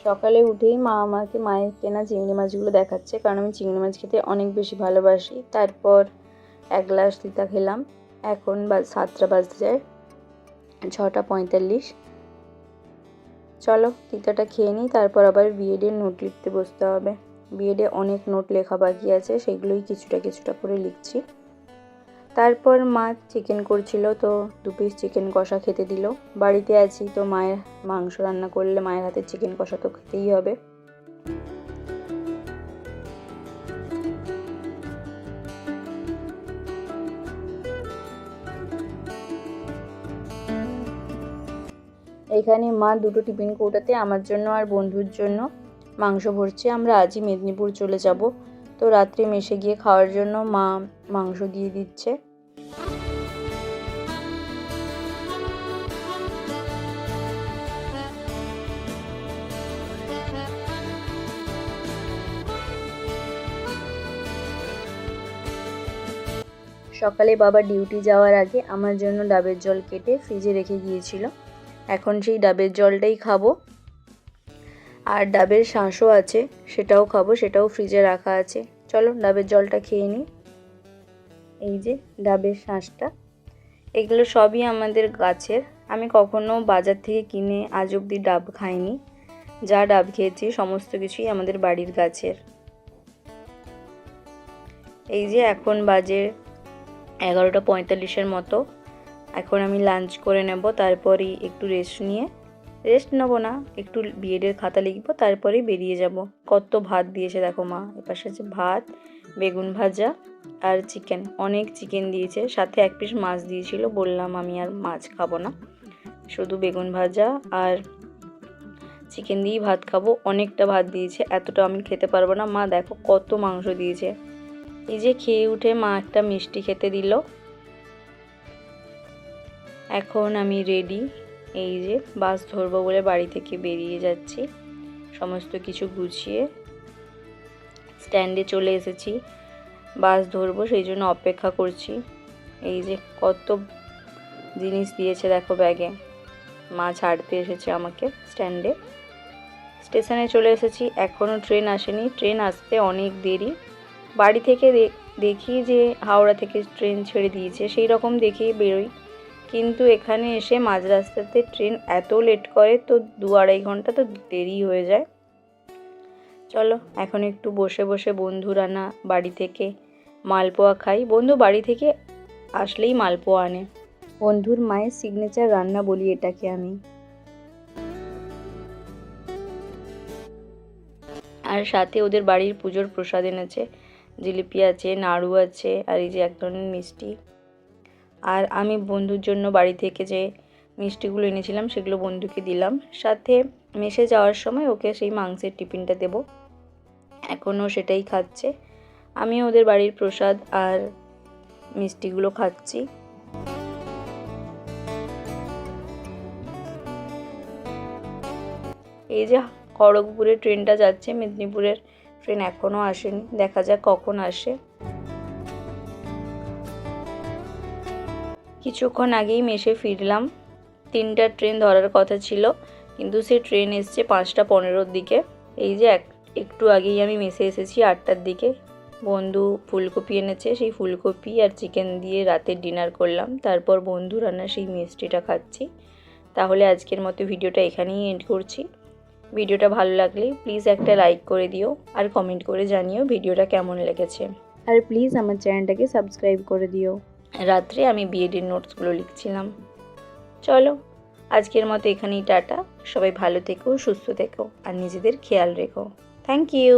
সকালে উঠেই মা আমাকে মায়ের কেনা চিংড়ি মাছগুলো দেখাচ্ছে, কারণ আমি চিংড়ি মাছ খেতে অনেক বেশি ভালোবাসি। তারপর এক গ্লাস তিতা খেলাম। এখন 7টা বাজতে যায়, 6:45। চলো তিতাটা খেয়ে নিই, তারপর আবার বিএডের নোট লিখতে বসতে হবে। বিএডে অনেক নোট লেখা বাকি আছে, সেগুলোই কিছুটা কিছুটা করে লিখছি। তারপর মা চিকেন করছিল, তো 2 পিস চিকেন কষা খেতে দিল। বাড়িতে আছি তো মায়ের মাংস রান্না করলে মায়ের হাতের চিকেন কষা তো খেতেই হবে। এখানে মা 2টো টিফিন কৌটাতে আমার জন্য আর বন্ধুর জন্য মাংস ভরছে। আমরা আজই মেদিনীপুর চলে যাব, তো রাত্রে মেসে গিয়ে খাওয়ার জন্য মা মাংস দিয়ে দিচ্ছে। সকালে বাবা ডিউটি যাওয়ার আগে আমার জন্য ডাবের জল কেটে ফ্রিজে রেখে গিয়েছিল। এখন সেই ডাবের জলটাই খাবো। আর ডাবের শাঁসও আছে, সেটাও খাবো, সেটাও ফ্রিজে রাখা আছে। চলো ডাবের জলটা খেয়ে নিই। এই যে ডাবের শাঁসটা, এগুলো সবই আমাদের গাছের। আমি কখনো বাজার থেকে কিনে আজ অবধি ডাব খাইনি। যা ডাব খেয়েছি সমস্ত কিছুই আমাদের বাড়ির গাছের। এই যে এখন বাজে 11:45 মতো। এখন আমি লাঞ্চ করে নেব, তারপরেই একটু রেস্ট নেবো না, একটু বিএডের খাতা লিখবো, তারপরেই বেরিয়ে যাব। কত ভাত দিয়েছে দেখো মা। এপাশে আছে ভাত, বেগুন ভাজা আর চিকেন। অনেক চিকেন দিয়েছে, সাথে 1 পিস মাছ দিয়েছিল। বললাম আমি আর মাছ খাবো না, শুধু বেগুন ভাজা আর চিকেন দিয়েই ভাত খাবো। অনেকটা ভাত দিয়েছে, এতটা আমি খেতে পারবো না। মা দেখো কত মাংস দিয়েছে। এই যে খেয়ে উঠে মা একটা মিষ্টি খেতে দিল। এখন আমি রেডি। এই যে বাস ধরবো বলে বাড়ি থেকে বেরিয়ে যাচ্ছি, সমস্ত কিছু গুছিয়ে স্ট্যান্ডে চলে এসেছি। বাস ধরবো সেই জন্য অপেক্ষা করছি। এই যে কত জিনিস দিয়েছে দেখো ব্যাগে। মা ছাড়তে এসেছে আমাকে স্ট্যান্ডে। স্টেশনে চলে এসেছি, এখনও ট্রেন আসেনি। ট্রেন আসতে অনেক দেরি। বাড়ি থেকে দেখি যে হাওড়া থেকে ট্রেন ছেড়ে দিয়েছে, সেই রকম দেখেই বেরোই। কিন্তু এখানে এসে মাঝ রাস্তাতে ট্রেন এত লেট করে, তো 2-2.5 ঘন্টা তো দেরি হয়ে যায়। চলো এখন একটু বসে বসে বন্ধুর আনা বাড়ি থেকে মালপোয়া খাই। বন্ধু বাড়ি থেকে আসলেই মালপোয়া আনে। বন্ধুর মায়ের সিগনেচার রান্না বলি এটাকে আমি। আর সাথে ওদের বাড়ির পুজোর প্রসাদ এনেছে। জিলিপি আছে, নাড়ু আছে, আর এই যে এক ধরনের মিষ্টি। আর আমি বন্ধুর জন্য বাড়ি থেকে যে মিষ্টিগুলো এনেছিলাম সেগুলো বন্ধুকে দিলাম। সাথে মেসে যাওয়ার সময় ওকে সেই মাংসের টিফিনটা দেব। এখনও সেটাই খাচ্ছে। আমি ওদের বাড়ির প্রসাদ আর মিষ্টিগুলো খাচ্ছি। এই যে খড়গপুরের ট্রেনটা যাচ্ছে, মেদিনীপুরের ট্রেন এখনও আসেনি, দেখা যাক কখন আসে। কিছুক্ষণ আগেই মেসে ফিরলাম। 3টার ট্রেন ধরার কথা ছিল, কিন্তু সে ট্রেন এসছে 5:15 দিকে। এই যে একটু আগেই আমি মেসে এসেছি 8টার দিকে। বন্ধু ফুলকপি এনেছে, সেই ফুলকপি আর চিকেন দিয়ে রাতের ডিনার করলাম। তারপর বন্ধু রান্না সেই মিষ্টিটা খাচ্ছি। তাহলে আজকের মতো ভিডিওটা এখানেই এন্ড করছি। ভিডিওটা ভালো লাগলে প্লিজ একটা লাইক করে দিও, আর কমেন্ট করে জানিও ভিডিওটা কেমন লেগেছে। আর প্লিজ আমার চ্যানেলটাকে সাবস্ক্রাইব করে দিও। রাত্রে আমি বিএডের নোটসগুলো লিখছিলাম। চলো আজকের মতো এখানেই টাটা। সবাই ভালো থেকো, সুস্থ থেকো, আর নিজেদের খেয়াল রেখো। Thank you.